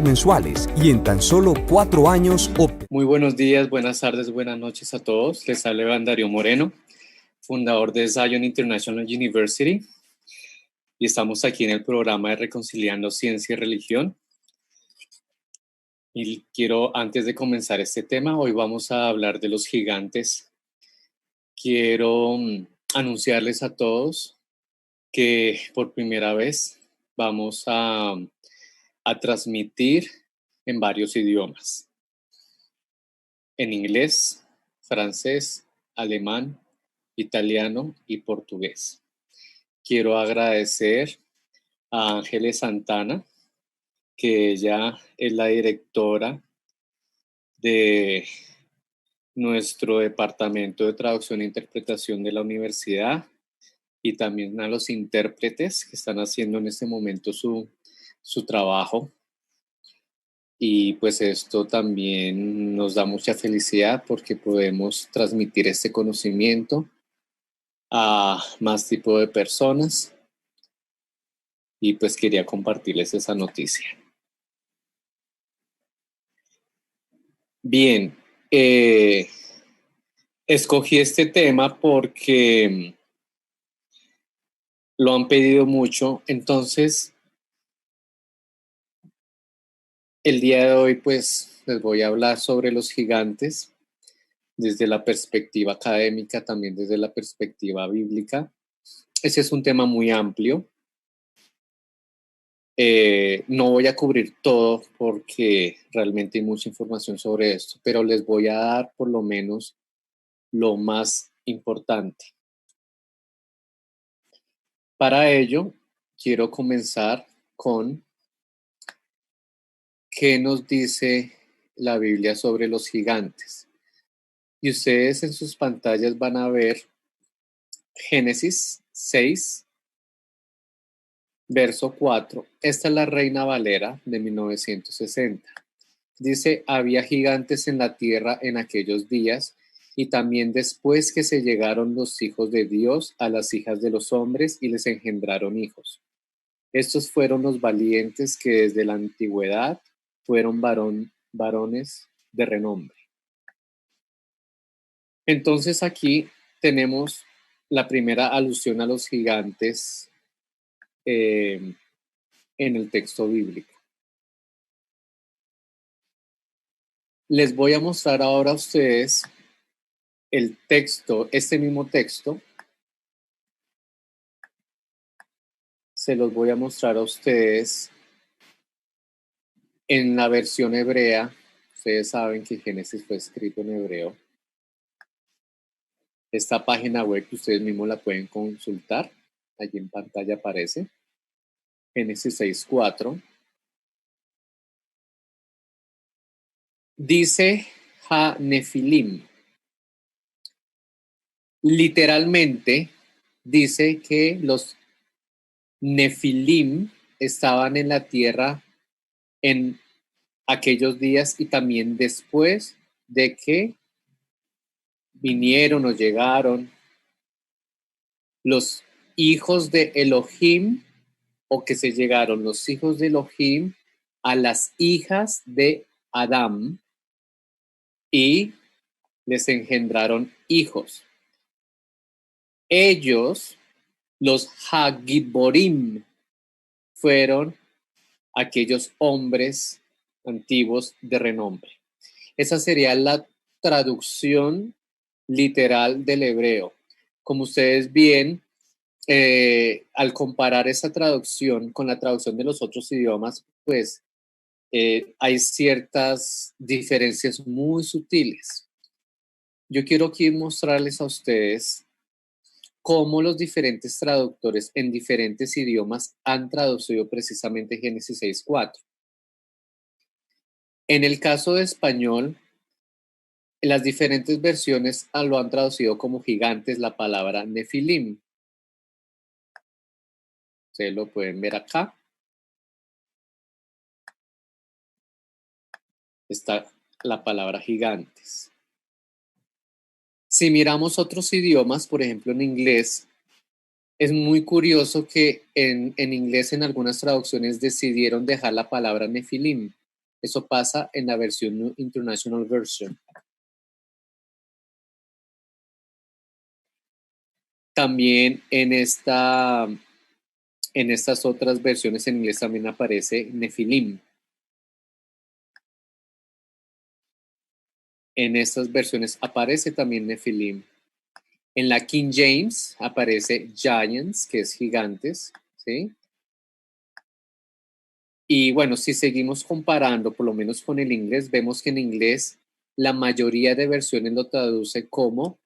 cuotas mensuales y en tan solo 4 años Muy buenos días, buenas tardes, buenas noches a todos. Les habla Iván Darío Moreno, fundador de Zion International University, y estamos aquí en el programa de Reconciliando Ciencia y Religión. Y quiero, antes de comenzar este tema, hoy vamos a hablar de los gigantes. Quiero anunciarles a todos que por primera vez vamos a transmitir en varios idiomas: en inglés, francés, alemán, italiano y portugués. Quiero agradecer a Ángeles Santana, que ella es la directora de nuestro departamento de traducción e interpretación de la universidad, y también a los intérpretes que están haciendo en este momento su trabajo. Y pues esto también nos da mucha felicidad porque podemos transmitir este conocimiento a más tipo de personas, y pues quería compartirles esa noticia. Bien, escogí este tema porque lo han pedido mucho. Entonces, el día de hoy pues les voy a hablar sobre los gigantes desde la perspectiva académica, también desde la perspectiva bíblica. Ese es un tema muy amplio. No voy a cubrir todo porque realmente hay mucha información sobre esto, pero les voy a dar por lo menos lo más importante. Para ello, quiero comenzar con qué nos dice la Biblia sobre los gigantes. Y ustedes en sus pantallas van a ver Génesis 6, verso 4. Esta es la Reina Valera de 1960. Dice: había gigantes en la tierra en aquellos días, y también después que se llegaron los hijos de Dios a las hijas de los hombres y les engendraron hijos. Estos fueron los valientes que desde la antigüedad fueron varones de renombre. Entonces aquí tenemos la primera alusión a los gigantes en el texto bíblico. Les voy a mostrar ahora a ustedes el texto, este mismo texto. Se los voy a mostrar a ustedes en la versión hebrea. Ustedes saben que Génesis fue escrito en hebreo. Esta página web que ustedes mismos la pueden consultar, allí en pantalla aparece, Génesis 6:4. Dice Ha-Nefilim. Literalmente dice que los Nefilim estaban en la tierra en aquellos días y también después de que vinieron o llegaron los hijos de Elohim, o que se llegaron los hijos de Elohim a las hijas de Adán y les engendraron hijos. Ellos, los Hagiborim, fueron aquellos hombres antiguos de renombre. Esa sería la traducción literal del hebreo. Como ustedes ven, al comparar esa traducción con la traducción de los otros idiomas, pues hay ciertas diferencias muy sutiles. Yo quiero aquí mostrarles a ustedes cómo los diferentes traductores en diferentes idiomas han traducido precisamente Génesis 6:4. En el caso de español, las diferentes versiones lo han traducido como gigantes la palabra Nefilim. Ustedes lo pueden ver acá. Está la palabra gigantes. Si miramos otros idiomas, por ejemplo en inglés, es muy curioso que en inglés en algunas traducciones decidieron dejar la palabra Nefilim. Eso pasa en la versión International Version. También en estas otras versiones en inglés también aparece Nefilim. En estas versiones aparece también Nefilim. En la King James aparece giants, que es gigantes, ¿sí? Y bueno, si seguimos comparando, por lo menos con el inglés, vemos que en inglés la mayoría de versiones lo traduce como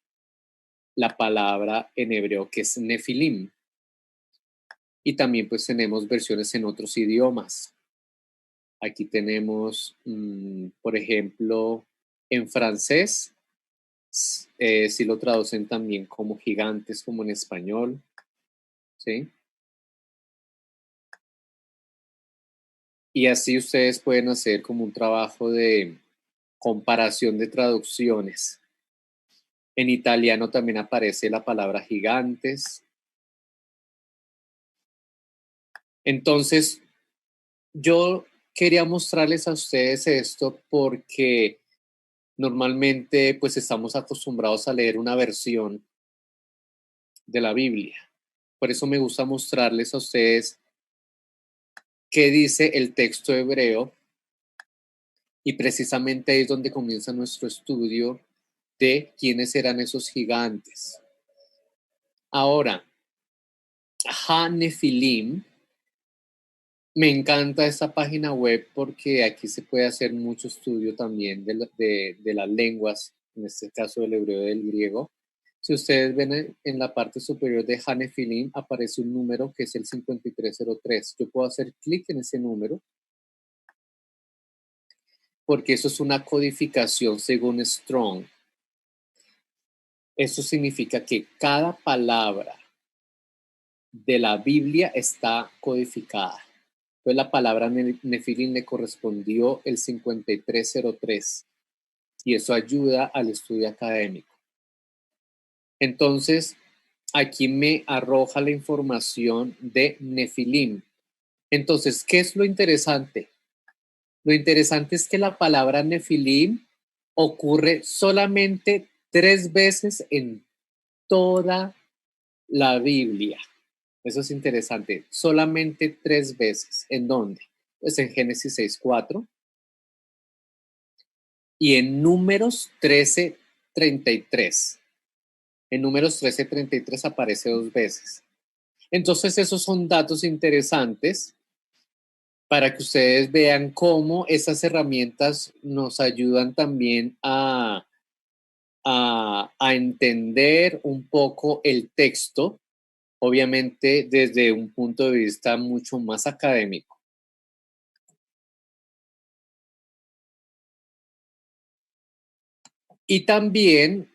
la palabra en hebreo que es Nefilim. Y también pues tenemos versiones en otros idiomas. Aquí tenemos, por ejemplo, en francés, sí lo traducen también como gigantes, como en español, ¿sí? Y así ustedes pueden hacer como un trabajo de comparación de traducciones. En italiano también aparece la palabra gigantes. Entonces, yo quería mostrarles a ustedes esto porque normalmente pues estamos acostumbrados a leer una versión de la Biblia. Por eso me gusta mostrarles a ustedes qué dice el texto hebreo y precisamente ahí es donde comienza nuestro estudio de quiénes eran esos gigantes. Ahora, Ha-Nefilim, me encanta esta página web porque aquí se puede hacer mucho estudio también de las lenguas, en este caso del hebreo y del griego. Si ustedes ven en la parte superior de Ha-Nefilim aparece un número que es el 5303. Yo puedo hacer clic en ese número porque eso es una codificación según Strong. Eso significa que cada palabra de la Biblia está codificada. Entonces la palabra Nefilim le correspondió el 5303 y eso ayuda al estudio académico. Entonces, aquí me arroja la información de Nefilim. Entonces, ¿qué es lo interesante? Lo interesante es que la palabra Nefilim ocurre solamente 3 veces en toda la Biblia. Eso es interesante. Solamente 3 veces. ¿En dónde? Pues en Génesis 6:4 y en Números 13:33. En Números 13:33 aparece 2 veces. Entonces, esos son datos interesantes para que ustedes vean cómo esas herramientas nos ayudan también a entender un poco el texto, obviamente desde un punto de vista mucho más académico. Y también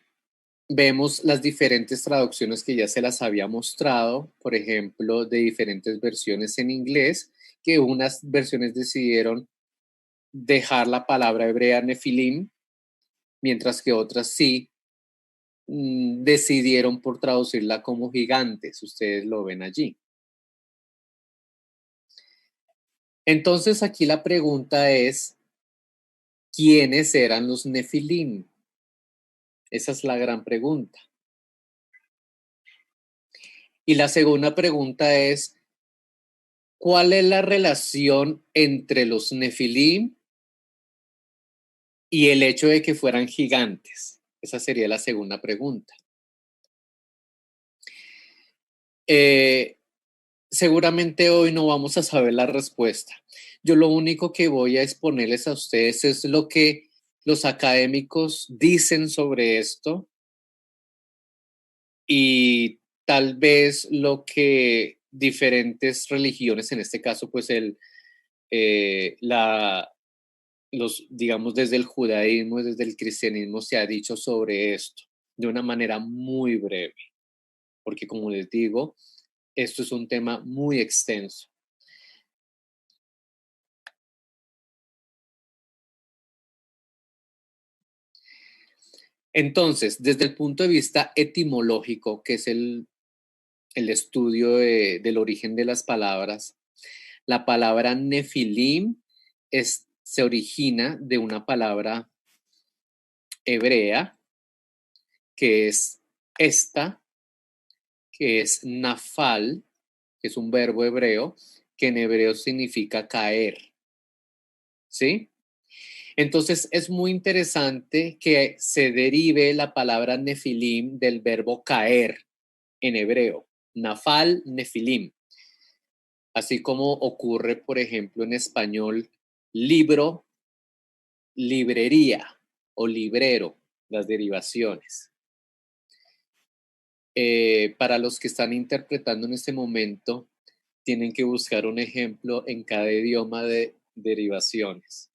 vemos las diferentes traducciones que ya se las había mostrado, por ejemplo, de diferentes versiones en inglés, que unas versiones decidieron dejar la palabra hebrea nefilim, mientras que otras sí decidieron por traducirla como gigantes. Ustedes lo ven allí. Entonces aquí la pregunta es, ¿quiénes eran los nefilim? Esa es la gran pregunta. Y la segunda pregunta es, ¿cuál es la relación entre los nefilim y el hecho de que fueran gigantes? Esa sería la segunda pregunta. Seguramente hoy no vamos a saber la respuesta. Yo lo único que voy a exponerles a ustedes es lo que los académicos dicen sobre esto y tal vez lo que diferentes religiones, en este caso pues digamos desde el judaísmo, desde el cristianismo se ha dicho sobre esto de una manera muy breve, porque como les digo, esto es un tema muy extenso. Entonces, desde el punto de vista etimológico, que es el estudio del origen de las palabras, la palabra nefilim se origina de una palabra hebrea que es esta, que es nafal, que es un verbo hebreo, que en hebreo significa caer, ¿sí? Entonces es muy interesante que se derive la palabra nefilim del verbo caer en hebreo, nafal, nefilim, así como ocurre, por ejemplo, en español, libro, librería o librero, las derivaciones. Para los que están interpretando en este momento, tienen que buscar un ejemplo en cada idioma de derivaciones.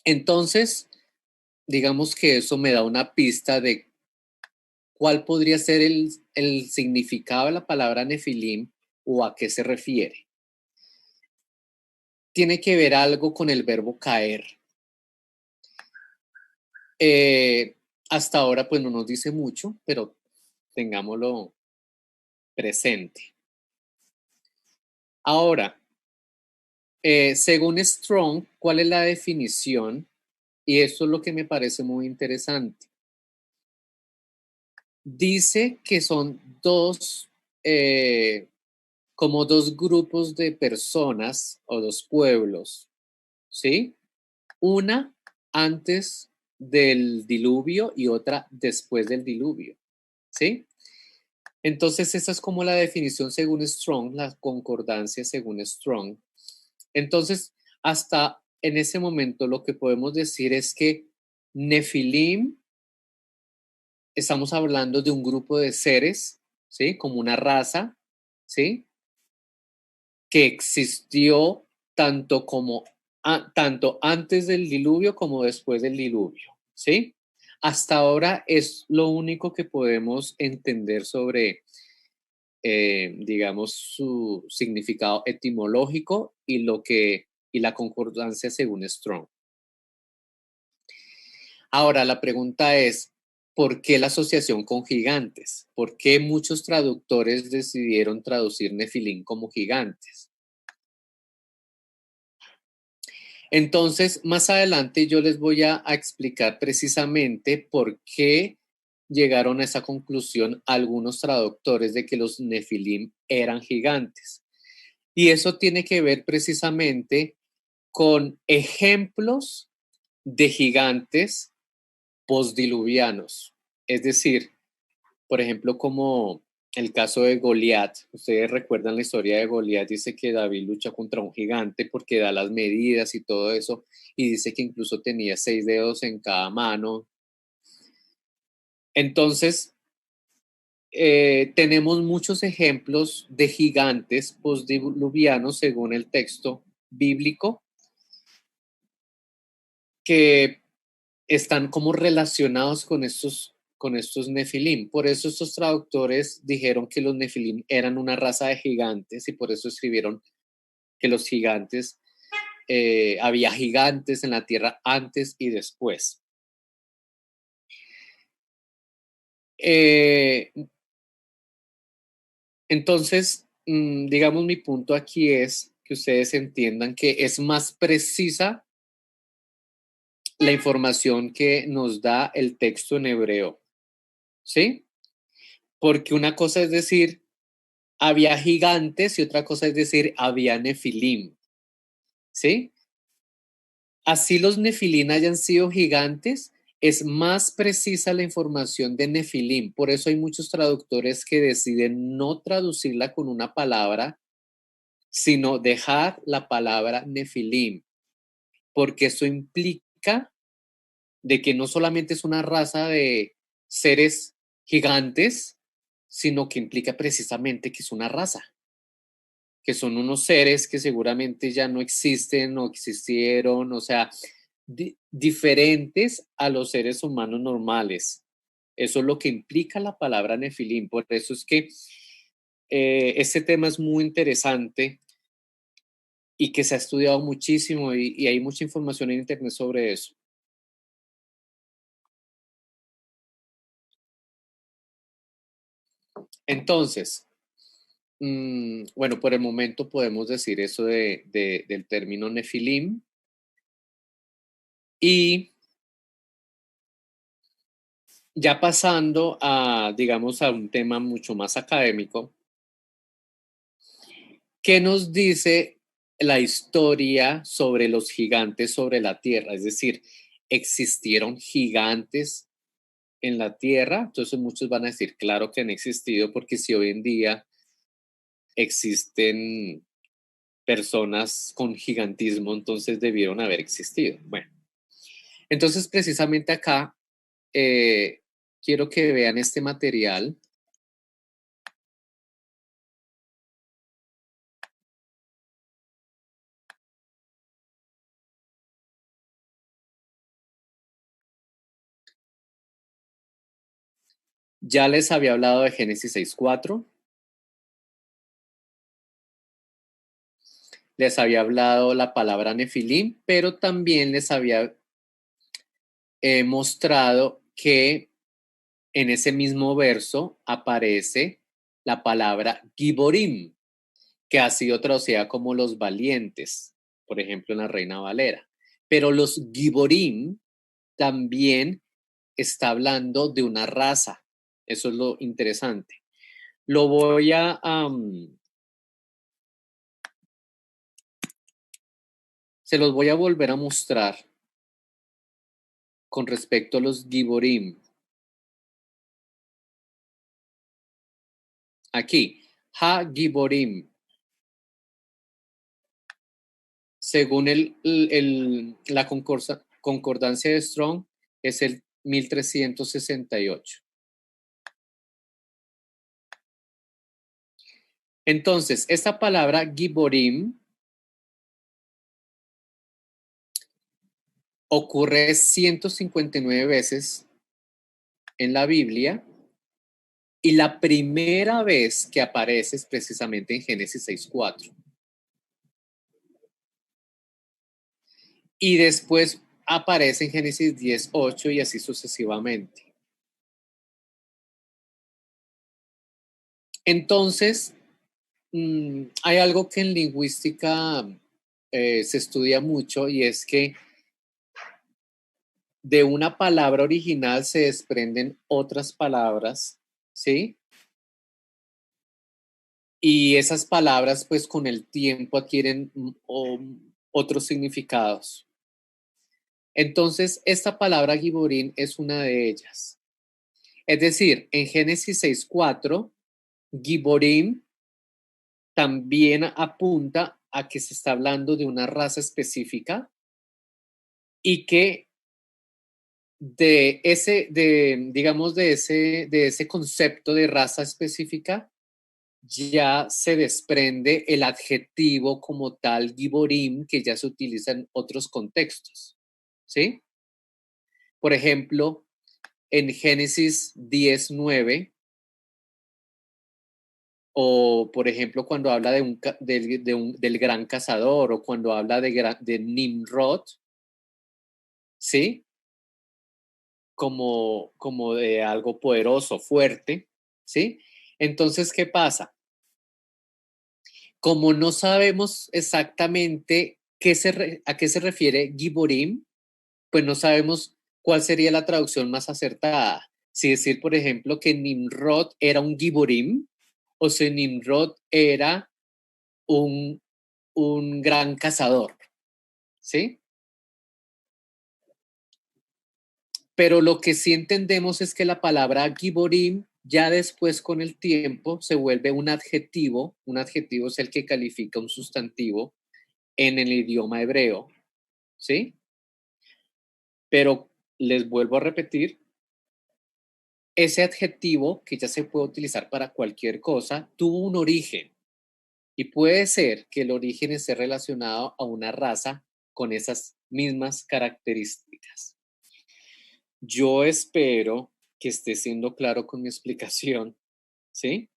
Entonces, digamos que eso me da una pista de cuál podría ser el significado de la palabra nefilim o a qué se refiere. Tiene que ver algo con el verbo caer. Hasta ahora, pues no nos dice mucho, pero tengámoslo presente. Ahora, según Strong, ¿cuál es la definición? Y eso es lo que me parece muy interesante. Dice que son como dos grupos de personas o dos pueblos, ¿sí? Una antes del diluvio y otra después del diluvio, ¿sí? Entonces, esa es como la definición según Strong, la concordancia según Strong. Entonces, hasta en ese momento lo que podemos decir es que Nefilim, estamos hablando de un grupo de seres, ¿sí? Como una raza, ¿sí? Que existió tanto antes del diluvio como después del diluvio, ¿sí? Hasta ahora es lo único que podemos entender sobre, digamos, su significado etimológico y la concordancia según Strong. Ahora, la pregunta es, ¿por qué la asociación con gigantes? ¿Por qué muchos traductores decidieron traducir Nefilim como gigantes? Entonces, más adelante yo les voy a explicar precisamente por qué llegaron a esa conclusión algunos traductores de que los Nefilim eran gigantes. Y eso tiene que ver precisamente con ejemplos de gigantes postdiluvianos. Es decir, por ejemplo, como el caso de Goliat. Ustedes recuerdan la historia de Goliat, dice que David lucha contra un gigante porque da las medidas y todo eso, y dice que incluso tenía 6 dedos en cada mano. Entonces, tenemos muchos ejemplos de gigantes postdiluvianos según el texto bíblico que están como relacionados con estos nefilim. Por eso estos traductores dijeron que los nefilim eran una raza de gigantes y por eso escribieron que los gigantes, había gigantes en la tierra antes y después. Entonces, digamos, mi punto aquí es que ustedes entiendan que es más precisa la información que nos da el texto en hebreo, ¿sí? Porque una cosa es decir, había gigantes y otra cosa es decir, había nefilim, ¿sí? Así los nefilim hayan sido gigantes, es más precisa la información de nefilim. Por eso hay muchos traductores que deciden no traducirla con una palabra, sino dejar la palabra nefilim, porque eso implica de que no solamente es una raza de seres gigantes, sino que implica precisamente que es una raza, que son unos seres que seguramente ya no existen o existieron, o sea, diferentes a los seres humanos normales. Eso es lo que implica la palabra nefilim. Por eso es que este tema es muy interesante y que se ha estudiado muchísimo y hay mucha información en internet sobre eso. Entonces, Bueno, por el momento podemos decir eso del término Nefilim. Y ya pasando a, digamos, a un tema mucho más académico, ¿qué nos dice la historia sobre los gigantes sobre la Tierra? Es decir, ¿existieron gigantes en la Tierra? Entonces muchos van a decir, claro que han existido, porque si hoy en día existen personas con gigantismo, entonces debieron haber existido. Bueno, entonces precisamente acá quiero que vean este material. Ya les había hablado de Génesis 6:4. Les había hablado la palabra Nefilim, pero también les había mostrado que en ese mismo verso aparece la palabra Giborim, que ha sido traducida como los valientes, por ejemplo, en la Reina Valera. Pero los Giborim también está hablando de una raza. Eso es lo interesante. Lo voy a... se los voy a volver a mostrar con respecto a los Giborim. Aquí, Ha Giborim. Según la concordancia de Strong, es el 1368. Entonces, esta palabra Giborim ocurre 159 veces en la Biblia y la primera vez que aparece es precisamente en Génesis 6:4. Y después aparece en Génesis 10:8 y así sucesivamente. Entonces, hay algo que en lingüística se estudia mucho y es que de una palabra original se desprenden otras palabras, ¿sí? Y esas palabras pues con el tiempo adquieren otros significados. Entonces, esta palabra giborín es una de ellas. Es decir, en Génesis 6:4, giborín también apunta a que se está hablando de una raza específica y que digamos, de ese concepto de raza específica, ya se desprende el adjetivo como tal, giborim, que ya se utiliza en otros contextos, ¿sí? Por ejemplo, en Génesis 10:9, o por ejemplo, cuando habla del gran cazador, o cuando habla de Nimrod, ¿sí? Como de algo poderoso, fuerte, ¿sí? Entonces, ¿qué pasa? Como no sabemos exactamente a qué se refiere Giborim, pues no sabemos cuál sería la traducción más acertada. Si decir, por ejemplo, que Nimrod era un Giborim o si Nimrod era un, un gran cazador, ¿sí? Pero lo que sí entendemos es que la palabra Giborim ya después con el tiempo se vuelve un adjetivo. Un adjetivo es el que califica un sustantivo en el idioma hebreo, ¿sí? Pero les vuelvo a repetir, ese adjetivo que ya se puede utilizar para cualquier cosa tuvo un origen y puede ser que el origen esté relacionado a una raza con esas mismas características. Yo espero que esté siendo claro con mi explicación, ¿sí?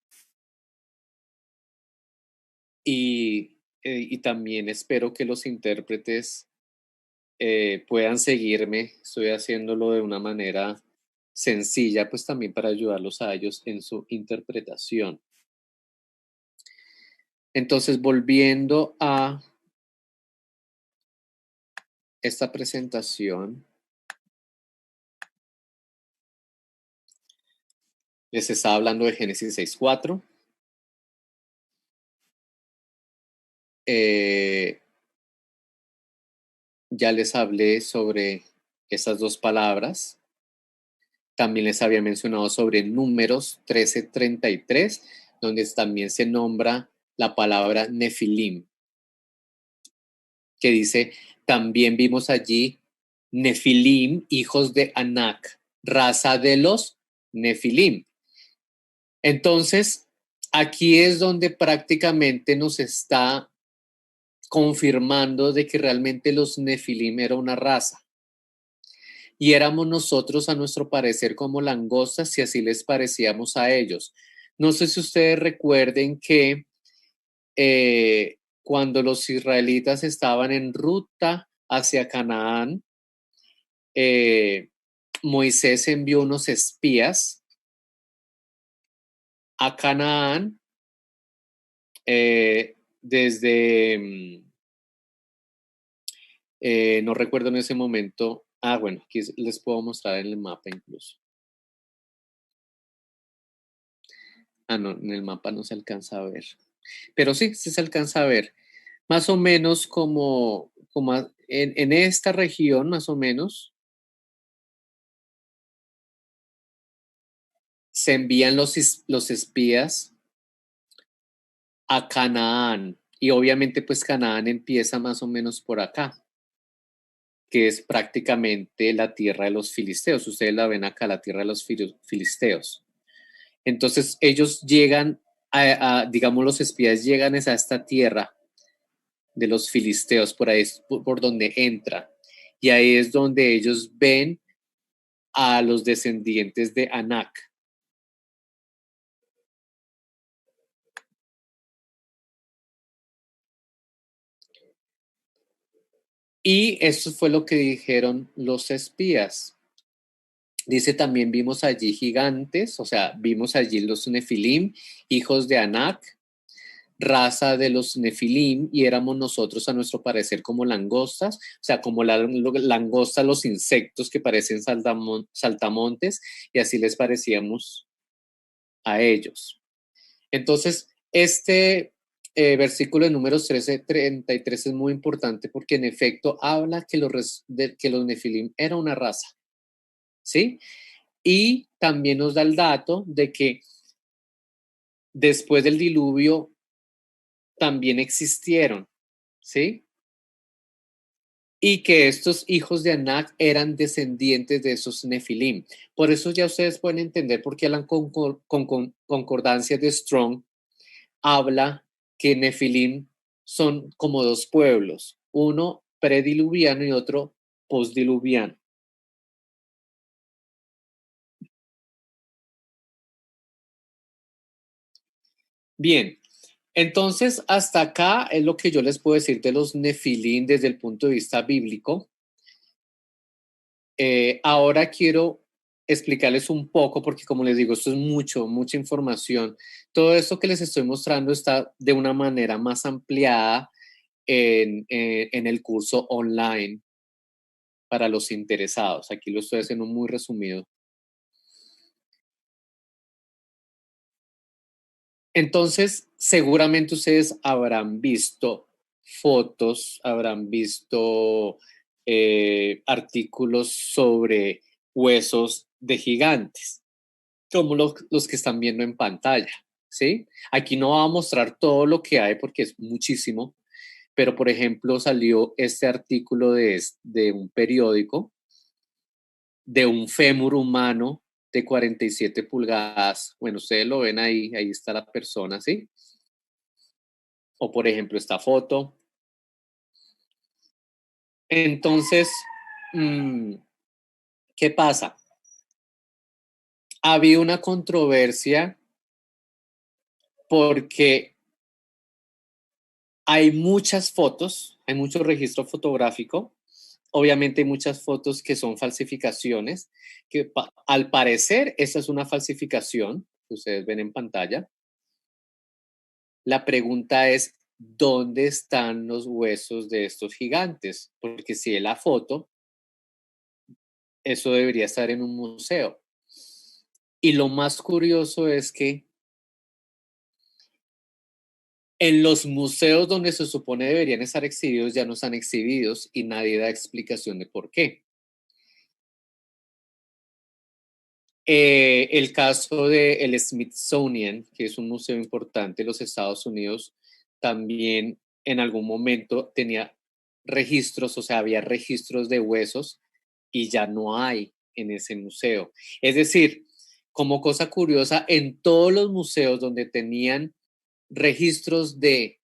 Y también espero que los intérpretes puedan seguirme. Estoy haciéndolo de una manera sencilla, pues también para ayudarlos a ellos en su interpretación. Entonces, volviendo a esta presentación, les estaba hablando de Génesis 6:4. Ya les hablé sobre esas dos palabras. También les había mencionado sobre Números 13:33, donde también se nombra la palabra Nefilim, que dice, también vimos allí Nefilim, hijos de Anak, raza de los Nefilim. Entonces, aquí es donde prácticamente nos está confirmando de que realmente los Nefilim era una raza. Y éramos nosotros, a nuestro parecer, como langostas, si así les parecíamos a ellos. No sé si ustedes recuerden que cuando los israelitas estaban en ruta hacia Canaán, Moisés envió unos espías a Canaán desde, no recuerdo en ese momento, bueno, aquí les puedo mostrar en el mapa incluso. No, en el mapa no se alcanza a ver. Pero sí, sí se alcanza a ver. Más o menos como en esta región, más o menos, se envían los espías a Canaán. Y obviamente pues Canaán empieza más o menos por acá, que es prácticamente la tierra de los filisteos. Ustedes la ven acá, la tierra de los filisteos. Entonces ellos llegan, digamos, los espías llegan a esta tierra de los filisteos, por ahí es por donde entra. Y ahí es donde ellos ven a los descendientes de Anak. Y eso fue lo que dijeron los espías. Dice, también vimos allí gigantes, o sea, vimos allí los Nefilim, hijos de Anak, raza de los Nefilim, y éramos nosotros, a nuestro parecer, como langostas, o sea, como langosta, los insectos que parecen saltamontes, y así les parecíamos a ellos. Entonces, este versículo de Números 13:33 es muy importante porque en efecto habla que los Nefilim era una raza, ¿sí? Y también nos da el dato de que después del diluvio también existieron, ¿sí? Y que estos hijos de Anak eran descendientes de esos Nefilim. Por eso ya ustedes pueden entender por qué la concordancia de Strong habla que Nefilim son como dos pueblos, uno prediluviano y otro postdiluviano. Bien, entonces hasta acá es lo que yo les puedo decir de los Nefilim desde el punto de vista bíblico. Ahora quiero explicarles un poco, porque como les digo, esto es mucha información. Todo esto que les estoy mostrando está de una manera más ampliada en el curso online para los interesados. Aquí lo estoy haciendo muy resumido. Entonces, seguramente ustedes habrán visto fotos, habrán visto artículos sobre huesos de gigantes, como los que están viendo en pantalla, ¿sí? Aquí no va a mostrar todo lo que hay porque es muchísimo, pero por ejemplo salió este artículo de un periódico de un fémur humano de 47 pulgadas. Bueno, ustedes lo ven ahí está la persona, ¿sí? O por ejemplo esta foto. Entonces, ¿qué pasa? Había una controversia porque hay muchas fotos, hay mucho registro fotográfico. Obviamente hay muchas fotos que son falsificaciones, que al parecer esta es una falsificación que ustedes ven en pantalla. La pregunta es, ¿dónde están los huesos de estos gigantes? Porque si es la foto, eso debería estar en un museo. Y lo más curioso es que en los museos donde se supone deberían estar exhibidos ya no están exhibidos y nadie da explicación de por qué. El caso del Smithsonian, que es un museo importante en los Estados Unidos, también en algún momento tenía registros, o sea, había registros de huesos y ya no hay en ese museo. Es decir, como cosa curiosa, en todos los museos donde tenían registros de,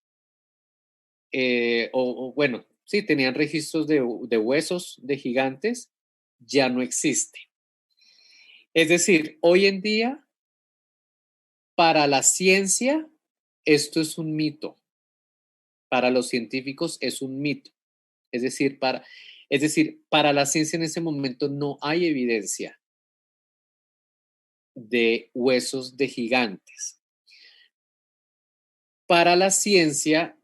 bueno, sí, tenían registros de huesos de gigantes, ya no existe. Es decir, hoy en día, para la ciencia, esto es un mito. Para los científicos es un mito. Es decir, para la ciencia en ese momento no hay evidencia de huesos de gigantes. Para la ciencia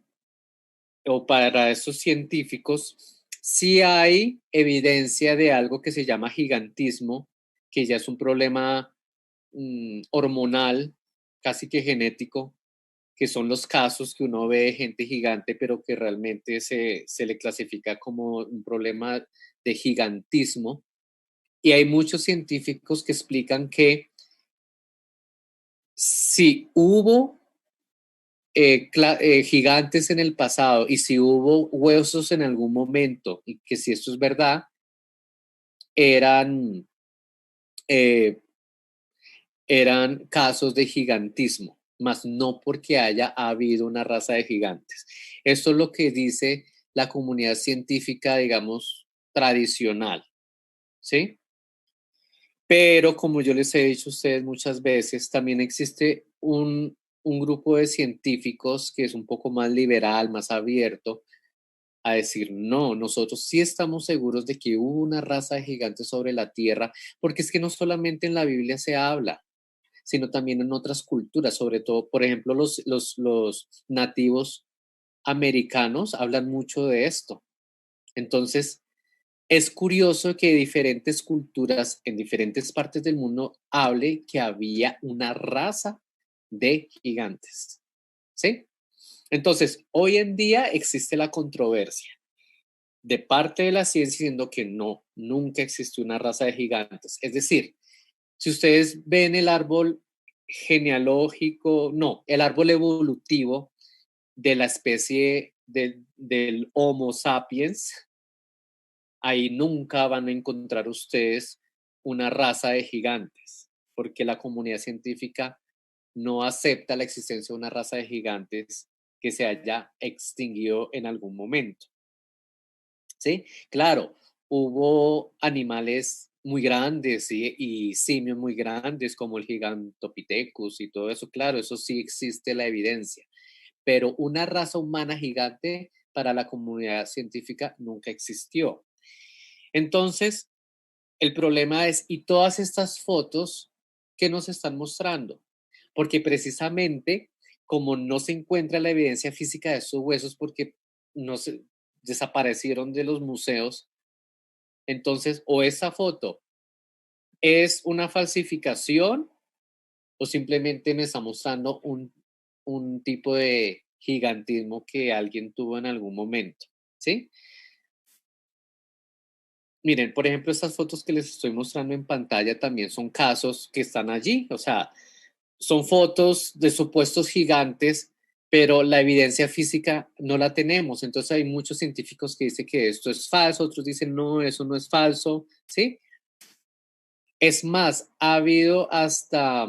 o para esos científicos, sí hay evidencia de algo que se llama gigantismo, que ya es un problema hormonal, casi que genético, que son los casos que uno ve de gente gigante, pero que realmente se le clasifica como un problema de gigantismo. Y hay muchos científicos que explican que si hubo gigantes en el pasado y si hubo huesos en algún momento, y que si esto es verdad, eran, eh, eran casos de gigantismo, más no porque haya habido una raza de gigantes. Esto es lo que dice la comunidad científica, digamos, tradicional, ¿sí? Pero como yo les he dicho a ustedes muchas veces, también existe un grupo de científicos que es un poco más liberal, más abierto, a decir, no, nosotros sí estamos seguros de que hubo una raza de gigantes sobre la Tierra, porque es que no solamente en la Biblia se habla, sino también en otras culturas, sobre todo, por ejemplo, los nativos americanos hablan mucho de esto. Entonces, es curioso que diferentes culturas en diferentes partes del mundo hable que había una raza de gigantes, ¿sí? Entonces, hoy en día existe la controversia de parte de la ciencia diciendo que no, nunca existió una raza de gigantes. Es decir, si ustedes ven el árbol genealógico, no, el árbol evolutivo de la especie del Homo sapiens, ahí nunca van a encontrar ustedes una raza de gigantes, porque la comunidad científica no acepta la existencia de una raza de gigantes que se haya extinguido en algún momento. ¿Sí? Claro, hubo animales muy grandes, ¿sí? Y simios muy grandes como el Gigantopithecus y todo eso, claro, eso sí existe la evidencia, pero una raza humana gigante para la comunidad científica nunca existió. Entonces, el problema es, ¿y todas estas fotos qué nos están mostrando? Porque precisamente como no se encuentra la evidencia física de estos huesos porque no se desaparecieron de los museos, entonces o esa foto es una falsificación o simplemente me está mostrando un tipo de gigantismo que alguien tuvo en algún momento, ¿sí? Miren, por ejemplo, estas fotos que les estoy mostrando en pantalla también son casos que están allí, o sea, son fotos de supuestos gigantes, pero la evidencia física no la tenemos. Entonces hay muchos científicos que dicen que esto es falso, otros dicen no, eso no es falso, ¿sí? Es más, ha habido hasta,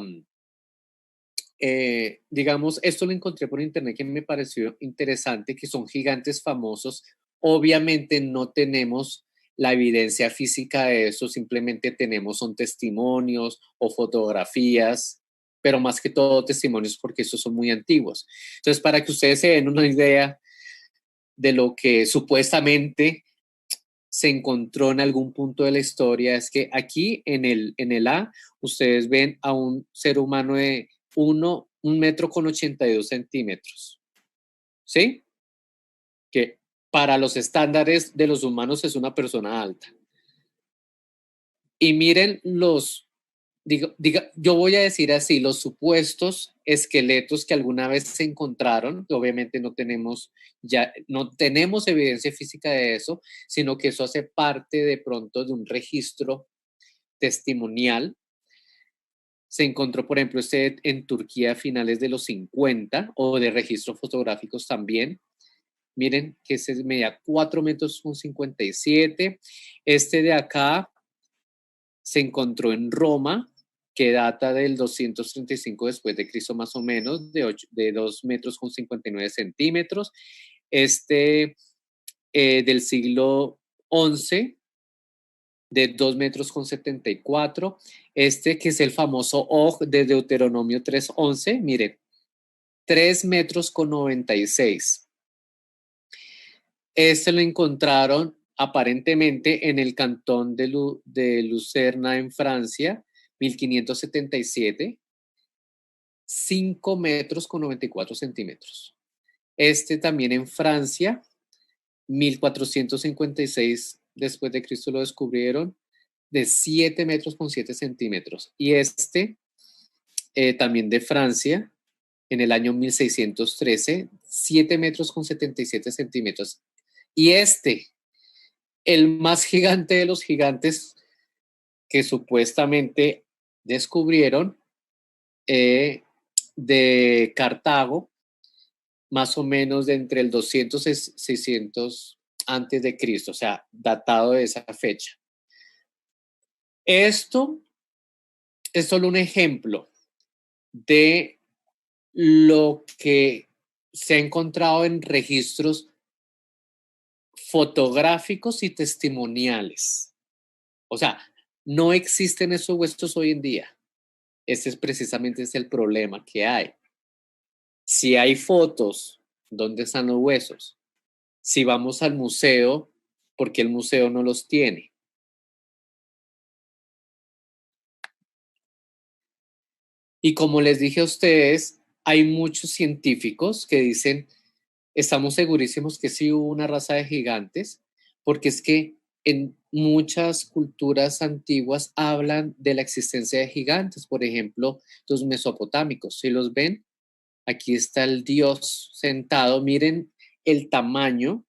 digamos, esto lo encontré por internet que me pareció interesante, que son gigantes famosos. Obviamente no tenemos la evidencia física de eso, simplemente tenemos son testimonios o fotografías, pero más que todo testimonios porque estos son muy antiguos. Entonces, para que ustedes se den una idea de lo que supuestamente se encontró en algún punto de la historia, es que aquí en el A, ustedes ven a un ser humano de 1,82 m. ¿Sí? Que para los estándares de los humanos es una persona alta. Y miren yo voy a decir así, los supuestos esqueletos que alguna vez se encontraron, que obviamente no tenemos evidencia física de eso, sino que eso hace parte de pronto de un registro testimonial. Se encontró, por ejemplo, en Turquía a finales de los 50, o de registros fotográficos también. Miren que ese medía 4,57 m. Este de acá se encontró en Roma, que data del 235 después de Cristo más o menos, de 2,59 m. Del siglo XI, de 2,74 m. Que es el famoso Og de Deuteronomio 3:11, miren, 3,96 m. Lo encontraron aparentemente en el cantón de Lucerna, en Francia, 1577, 5,94 m. También en Francia, 1456 después de Cristo lo descubrieron, de 7,7 m. Y también de Francia, en el año 1613, 7,77 m. Y el más gigante de los gigantes que supuestamente descubrieron, de Cartago, más o menos de entre el 200 y 600 antes de Cristo, o sea, datado de esa fecha. Esto es solo un ejemplo de lo que se ha encontrado en registros fotográficos y testimoniales. O sea, no existen esos huesos hoy en día. Precisamente es el problema que hay. Si hay fotos, ¿dónde están los huesos? Si vamos al museo, ¿por qué el museo no los tiene? Y como les dije a ustedes, hay muchos científicos que dicen, estamos segurísimos que sí hubo una raza de gigantes, porque es que en muchas culturas antiguas hablan de la existencia de gigantes. Por ejemplo, los mesopotámicos, ¿sí los ven? Aquí está el dios sentado. Miren el tamaño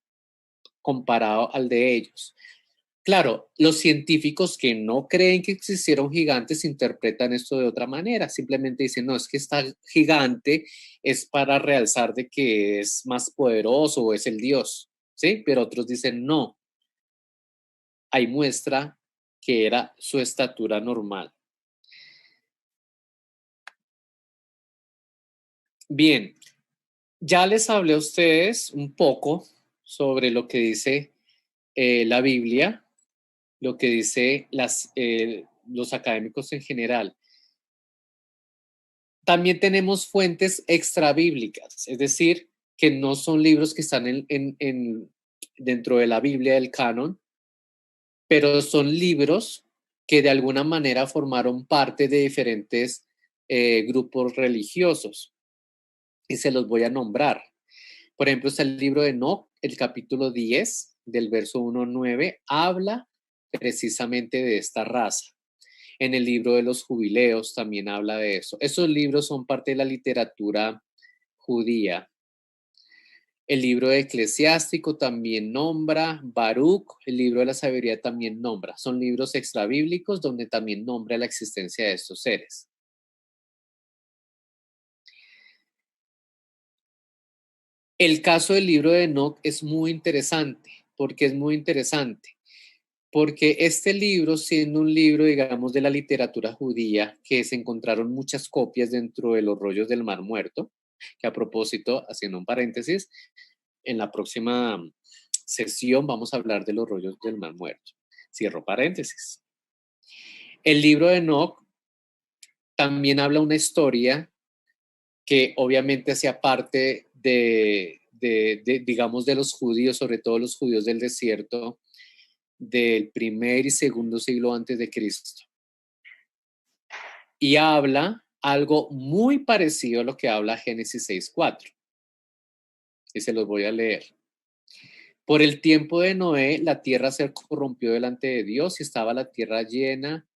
comparado al de ellos. Claro, los científicos que no creen que existieron gigantes interpretan esto de otra manera. Simplemente dicen, no, es que está gigante es para realzar de que es más poderoso o es el dios, ¿sí? Pero otros dicen, no, hay muestra que era su estatura normal. Bien, ya les hablé a ustedes un poco sobre lo que dice la Biblia, lo que dice los académicos en general. También tenemos fuentes extrabíblicas, es decir, que no son libros que están dentro de la Biblia del canon, pero son libros que de alguna manera formaron parte de diferentes grupos religiosos. Y se los voy a nombrar. Por ejemplo, está el libro de Enoc, el capítulo 10, del verso 1 al 9, habla precisamente de esta raza. En el libro de los jubileos también habla de eso. Esos libros son parte de la literatura judía. El libro de Eclesiástico también nombra, Baruch, el libro de la sabiduría también nombra. Son libros extrabíblicos donde también nombra la existencia de estos seres. El caso del libro de Enoc es muy interesante. ¿Por qué es muy interesante? Porque este libro, siendo un libro, digamos, de la literatura judía, que se encontraron muchas copias dentro de los rollos del Mar Muerto, que a propósito, haciendo un paréntesis, en la próxima sesión vamos a hablar de los rollos del Mar Muerto. Cierro paréntesis. El libro de Enoc también habla una historia que obviamente hacía parte digamos, de los judíos, sobre todo los judíos del desierto, del primer y segundo siglo antes de Cristo. Y habla algo muy parecido a lo que habla Génesis 6:4. Y se los voy a leer. Por el tiempo de Noé, la tierra se corrompió delante de Dios y estaba la tierra llena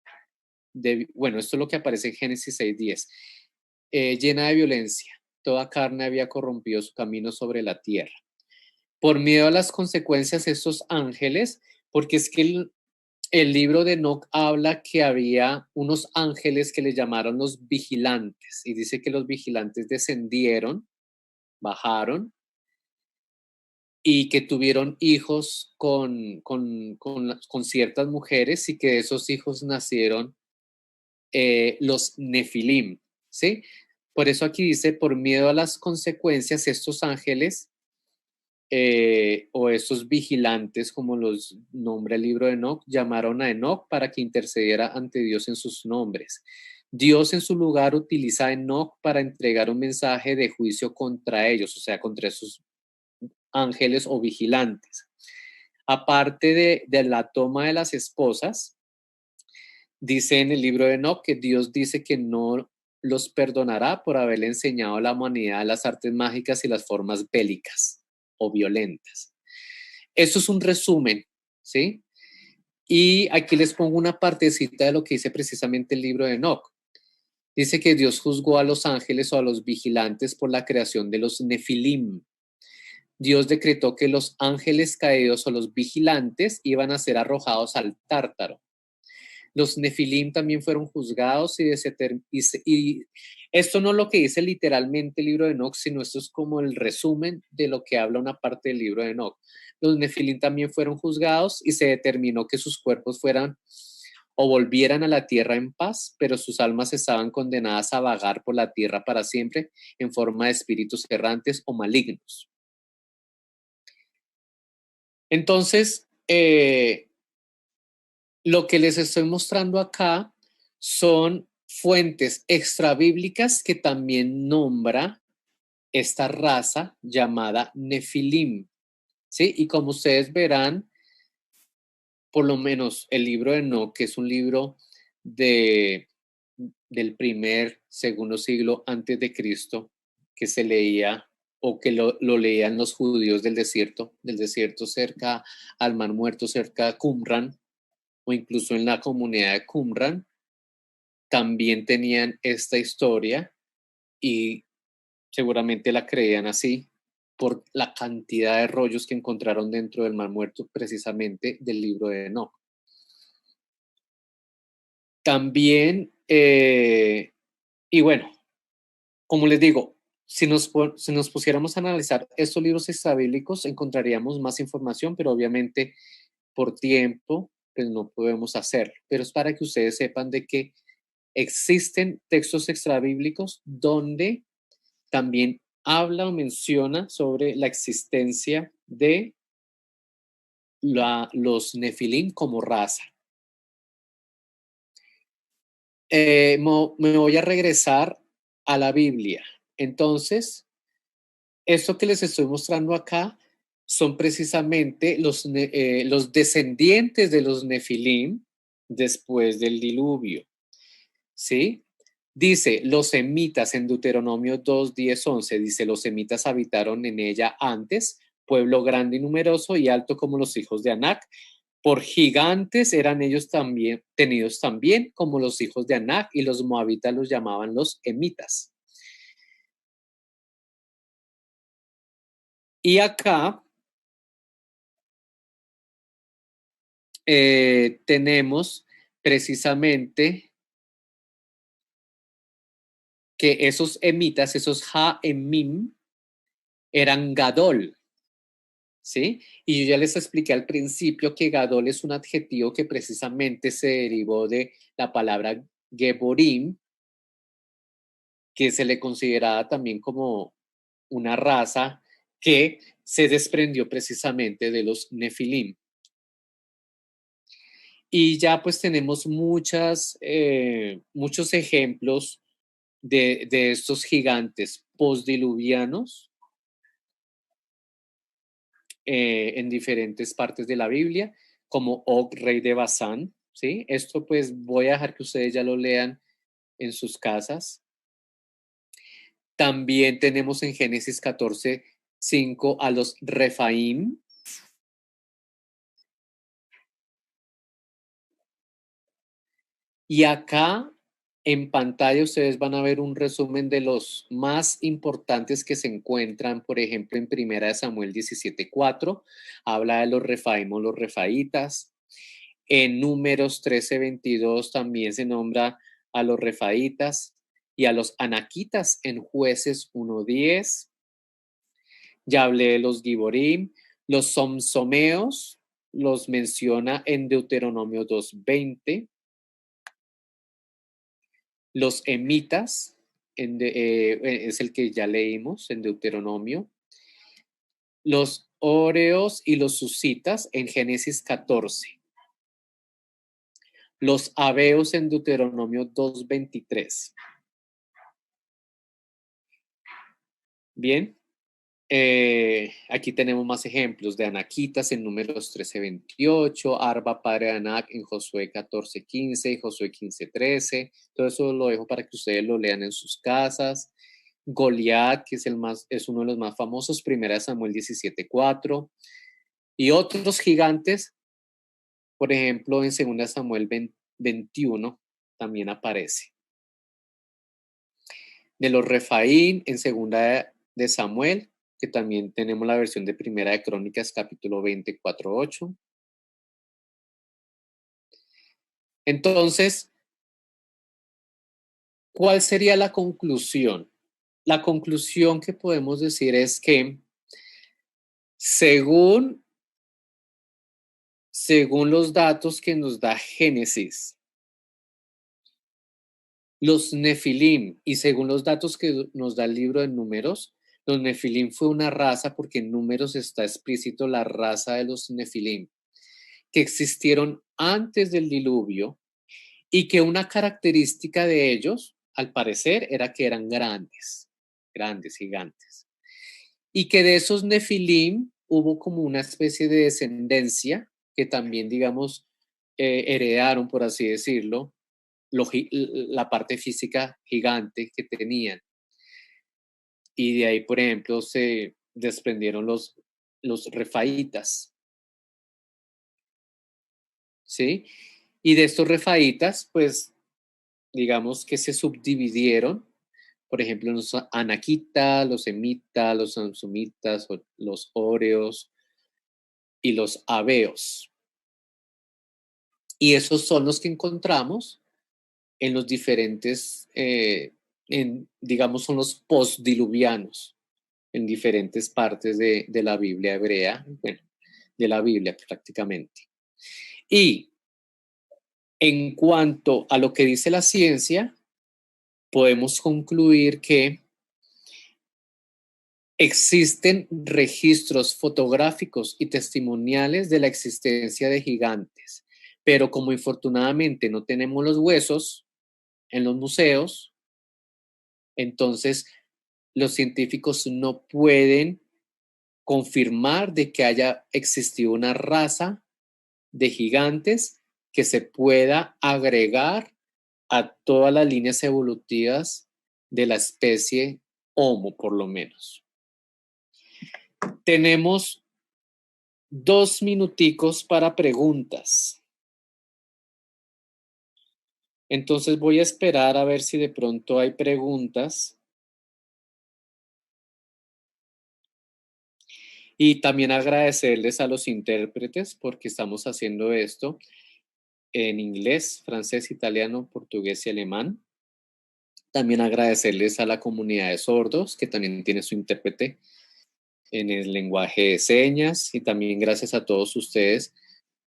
de, bueno, esto es lo que aparece en Génesis 6:10, llena de violencia. Toda carne había corrompido su camino sobre la tierra. Por miedo a las consecuencias, estos ángeles, porque es que el libro de Enoc habla que había unos ángeles que le llamaron los vigilantes, y dice que los vigilantes descendieron, bajaron, y que tuvieron hijos con ciertas mujeres y que de esos hijos nacieron los nefilim, ¿sí? Por eso aquí dice, por miedo a las consecuencias, estos ángeles o estos vigilantes, como los nombra el libro de Enoc, llamaron a Enoc para que intercediera ante Dios en sus nombres. Dios en su lugar utiliza a Enoc para entregar un mensaje de juicio contra ellos, o sea, contra esos ángeles o vigilantes. Aparte de la toma de las esposas, dice en el libro de Enoc que Dios dice que no los perdonará por haberle enseñado a la humanidad las artes mágicas y las formas bélicas o violentas. Eso es un resumen, ¿sí? Y aquí les pongo una partecita de lo que dice precisamente el libro de Enoc. Dice que Dios juzgó a los ángeles o a los vigilantes por la creación de los nefilim. Dios decretó que los ángeles caídos o los vigilantes iban a ser arrojados al tártaro. Los nefilim también fueron juzgados y esto no es lo que dice literalmente el libro de Enoc, sino esto es como el resumen de lo que habla una parte del libro de Enoc. Los nefilim también fueron juzgados y se determinó que sus cuerpos fueran o volvieran a la tierra en paz, pero sus almas estaban condenadas a vagar por la tierra para siempre en forma de espíritus errantes o malignos. Entonces, lo que les estoy mostrando acá son fuentes extrabíblicas que también nombra esta raza llamada Nefilim, ¿sí? Y como ustedes verán, por lo menos el libro de Enoc, que es un libro del segundo siglo antes de Cristo, que se leía o que lo leían los judíos del desierto cerca al Mar Muerto, cerca de Qumran, o incluso en la comunidad de Qumran, también tenían esta historia y seguramente la creían así por la cantidad de rollos que encontraron dentro del Mar Muerto, precisamente del libro de Enoc. También, y bueno, como les digo, si nos pusiéramos a analizar estos libros extrabíblicos, encontraríamos más información, pero obviamente por tiempo, pues no podemos hacerlo. Pero es para que ustedes sepan de que existen textos extrabíblicos donde también habla o menciona sobre la existencia de los nefilim como raza. Me voy a regresar a la Biblia. Entonces, esto que les estoy mostrando acá son precisamente los descendientes de los nefilim después del diluvio, ¿sí? Dice, los semitas en Deuteronomio 2, 10, 11, dice, los semitas habitaron en ella antes, pueblo grande y numeroso y alto como los hijos de Anac. Por gigantes eran ellos también, tenidos también como los hijos de Anac, y los moabitas los llamaban los emitas. Y acá tenemos precisamente que esos emitas, esos ha-emim, eran gadol, ¿sí? Y yo ya les expliqué al principio que gadol es un adjetivo que precisamente se derivó de la palabra geborim, que se le consideraba también como una raza que se desprendió precisamente de los nefilim. Y ya pues tenemos muchos ejemplos de estos gigantes postdiluvianos en diferentes partes de la Biblia, como Og, rey de Basán, ¿sí? Esto pues voy a dejar que ustedes ya lo lean en sus casas. También tenemos en Génesis 14:5 a los Refaim. Y acá en pantalla ustedes van a ver un resumen de los más importantes que se encuentran, por ejemplo, en 1 Samuel 17:4, habla de los Refaim o los Refaitas. En Números 13:22 también se nombra a los Refaitas y a los Anaquitas en Jueces 1:10. Ya hablé de los Giborim, los Somsomeos los menciona en Deuteronomio 2:20. Los emitas es el que ya leímos en Deuteronomio. Los óreos y los susitas en Génesis 14. Los abeos en Deuteronomio 2:23. Bien. Aquí tenemos más ejemplos de anaquitas en Números 13:28, Arba, padre de Anac en Josué 14:15 y Josué 15:13. Todo eso lo dejo para que ustedes lo lean en sus casas. Goliat, que es uno de los más famosos, 1 Samuel 17:4. Y otros gigantes, por ejemplo, en 2 Samuel 21 también aparece. De los Refaín en 2 de Samuel, que también tenemos la versión de 1 de Crónicas, capítulo 24:8. Entonces, ¿cuál sería la conclusión? La conclusión que podemos decir es que según los datos que nos da Génesis, los Nefilim, y según los datos que nos da el libro de Números, los Nefilim fue una raza, porque en Números está explícito la raza de los Nefilim, que existieron antes del diluvio y que una característica de ellos, al parecer, era que eran grandes, gigantes. Y que de esos Nefilim hubo como una especie de descendencia que también, digamos, heredaron, por así decirlo, la parte física gigante que tenían. Y de ahí, por ejemplo, se desprendieron los refaitas. ¿Sí? Y de estos refaitas, pues, digamos que se subdividieron, por ejemplo, los anaquitas, los emitas, los sansumitas, los óreos y los abeos. Y esos son los que encontramos en los diferentes, digamos, son los postdiluvianos en diferentes partes de la Biblia hebrea, bueno, de la Biblia prácticamente. Y en cuanto a lo que dice la ciencia, podemos concluir que existen registros fotográficos y testimoniales de la existencia de gigantes, pero como infortunadamente no tenemos los huesos en los museos, entonces los científicos no pueden confirmar de que haya existido una raza de gigantes que se pueda agregar a todas las líneas evolutivas de la especie Homo, por lo menos. Tenemos 2 minuticos para preguntas. Entonces voy a esperar a ver si de pronto hay preguntas. Y también agradecerles a los intérpretes porque estamos haciendo esto en inglés, francés, italiano, portugués y alemán. También agradecerles a la comunidad de sordos que también tiene su intérprete en el lenguaje de señas, y también gracias a todos ustedes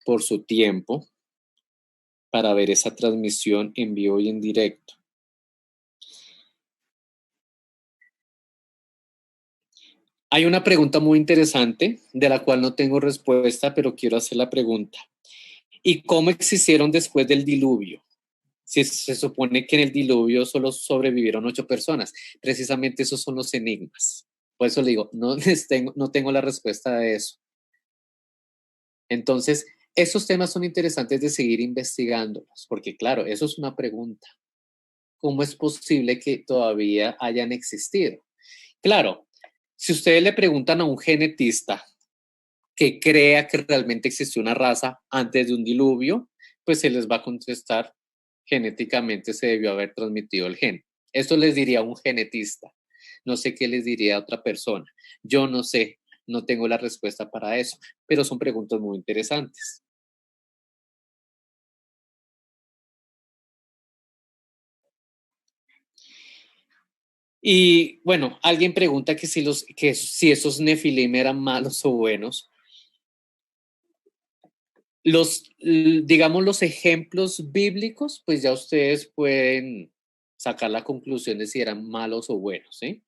por su tiempo para ver esa transmisión en vivo y en directo. Hay una pregunta muy interesante de la cual no tengo respuesta, pero quiero hacer la pregunta. ¿Y cómo existieron después del diluvio? Si se supone que en el diluvio solo sobrevivieron 8 personas. Precisamente esos son los enigmas. Por eso le digo, no tengo la respuesta de eso. Entonces, esos temas son interesantes de seguir investigándolos, porque claro, eso es una pregunta. ¿cómo es posible que todavía hayan existido? Claro, si ustedes le preguntan a un genetista que crea que realmente existió una raza antes de un diluvio, pues se les va a contestar, genéticamente se debió haber transmitido el gen. Esto les diría un genetista. No sé qué les diría a otra persona. Yo no sé, no tengo la respuesta para eso, pero son preguntas muy interesantes. Y bueno, alguien pregunta que si esos Nefilim eran malos o buenos. Digamos, los ejemplos bíblicos, pues ya ustedes pueden sacar la conclusión de si eran malos o buenos, ¿sí?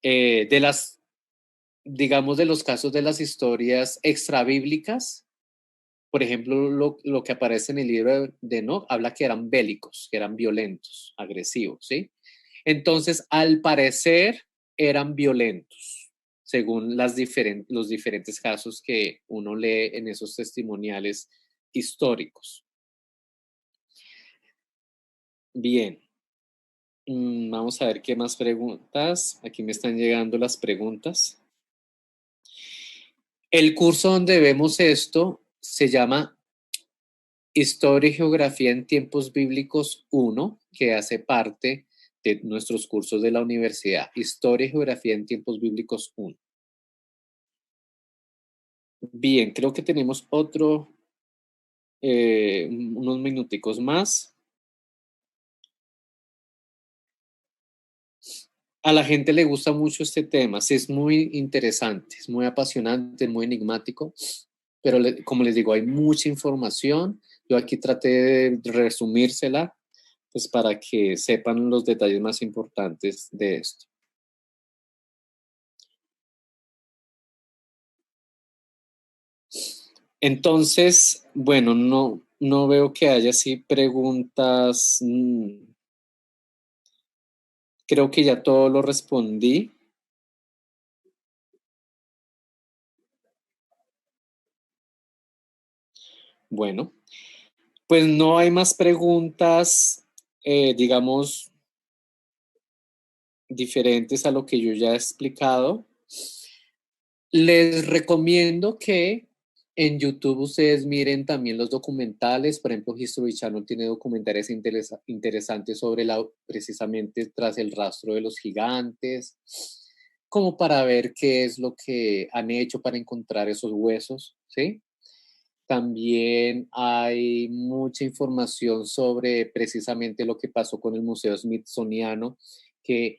De las, digamos, de los casos de las historias extrabíblicas, por ejemplo, lo que aparece en el libro de Enoch habla que eran bélicos, que eran violentos, agresivos, ¿sí? Entonces, al parecer, eran violentos, según los diferentes casos que uno lee en esos testimoniales históricos. Bien, vamos a ver qué más preguntas. Aquí me están llegando las preguntas. El curso donde vemos esto se llama Historia y Geografía en Tiempos Bíblicos 1, que hace parte de nuestros cursos de la universidad. Historia y Geografía en Tiempos Bíblicos 1. Bien, creo que tenemos unos minuticos más. A la gente le gusta mucho este tema, sí, es muy interesante, es muy apasionante, muy enigmático, pero como les digo, hay mucha información. Yo aquí traté de resumírsela, pues para que sepan los detalles más importantes de esto. Entonces, bueno, no veo que haya así preguntas. Creo que ya todo lo respondí. Bueno, pues no hay más preguntas, digamos, diferentes a lo que yo ya he explicado. Les recomiendo que en YouTube ustedes miren también los documentales. Por ejemplo, History Channel tiene documentales interesantes sobre precisamente tras el rastro de los gigantes, como para ver qué es lo que han hecho para encontrar esos huesos, ¿sí? También hay mucha información sobre precisamente lo que pasó con el Museo Smithsoniano, que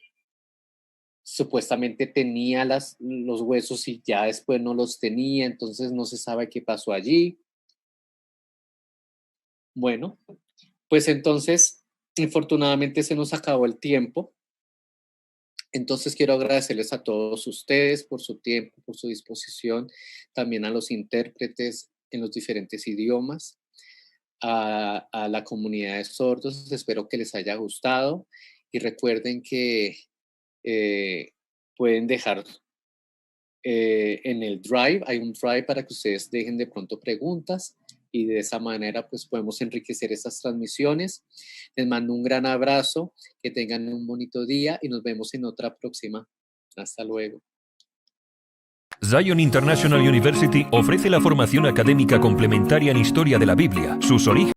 supuestamente tenía los huesos y ya después no los tenía, entonces no se sabe qué pasó allí. Bueno, pues entonces, infortunadamente se nos acabó el tiempo. Entonces quiero agradecerles a todos ustedes por su tiempo, por su disposición, también a los intérpretes en los diferentes idiomas, a la comunidad de sordos. Espero que les haya gustado y recuerden que pueden dejar en el Drive, hay un Drive para que ustedes dejen de pronto preguntas y de esa manera pues podemos enriquecer estas transmisiones. Les mando un gran abrazo, que tengan un bonito día y nos vemos en otra próxima. Hasta luego. Zion International University ofrece la formación académica complementaria en Historia de la Biblia, sus orígenes.